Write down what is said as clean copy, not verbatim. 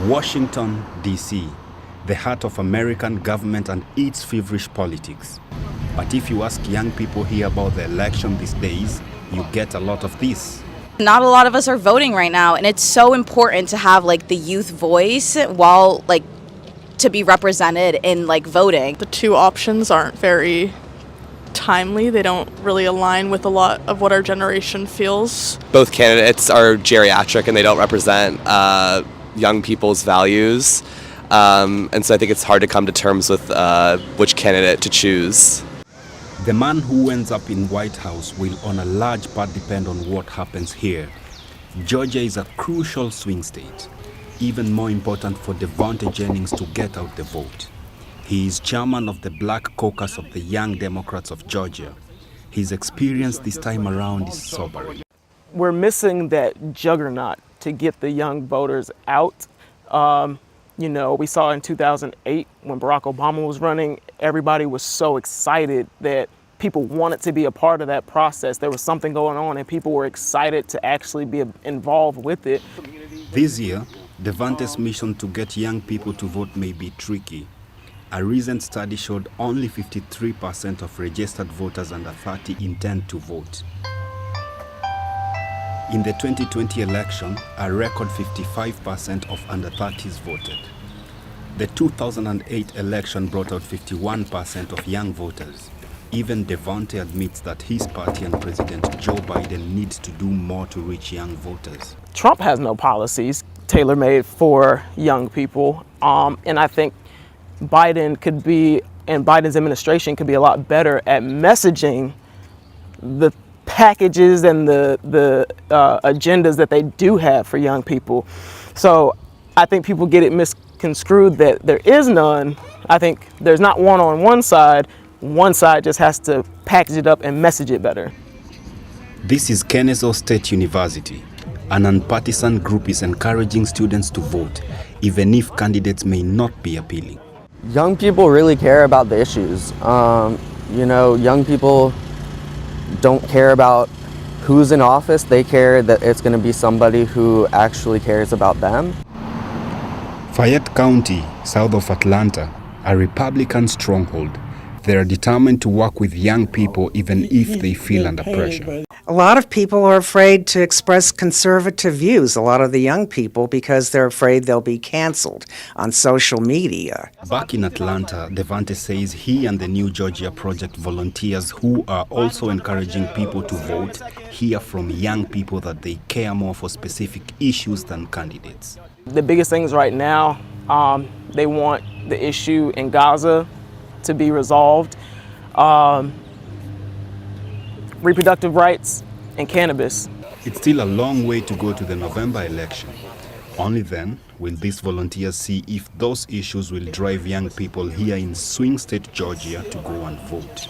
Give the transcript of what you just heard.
Washington, D.C., the heart of American government and its feverish politics. But if you ask young people here about the election these days, you get a lot of this. Not a lot of us are voting right now, and it's so important to have the youth voice while to be represented in voting. The two options aren't very timely. They don't really align with a lot of what our generation feels. Both candidates are geriatric and they don't represent young people's values. And so I think it's hard to come to terms with which candidate to choose. The man who ends up in White House will on a large part depend on what happens here. Georgia is a crucial swing state, even more important for Devonte Jennings to get out the vote. He is chairman of the Black Caucus of the Young Democrats of Georgia. His experience this time around is sobering. We're missing that juggernaut to get the young voters out. We saw in 2008 when Barack Obama was running, everybody was so excited that people wanted to be a part of that process. There was something going on and people were excited to actually be involved with it. This year, Devonte's mission to get young people to vote may be tricky. A recent study showed only 53% of registered voters under 30 intend to vote. In the 2020 election, a record 55% of under 30s voted. The 2008 election brought out 51% of young voters. Even Devonte admits that his party and President Joe Biden needs to do more to reach young voters. Trump has no policies tailor-made for young people, and I think Biden's administration could be a lot better at messaging the packages and the agendas that they do have for young people. So I think people get it misconstrued that there is none. I think there's not one on one side. One side just has to package it up and message it better. This is Kennesaw State University. An nonpartisan group is encouraging students to vote, even if candidates may not be appealing. Young people really care about the issues. Young people don't care about who's in office. They care that it's going to be somebody who actually cares about them. Fayette County, south of Atlanta, a Republican stronghold. They are determined to work with young people even if they feel under pressure. A lot of people are afraid to express conservative views, a lot of the young people, because they're afraid they'll be canceled on social media. Back in Atlanta, Devonte says he and the New Georgia Project volunteers who are also encouraging people to vote hear from young people that they care more for specific issues than candidates. The biggest things right now, they want the issue in Gaza to be resolved. Reproductive rights and cannabis. It's still a long way to go to the November election. Only then will these volunteers see if those issues will drive young people here in swing state Georgia to go and vote.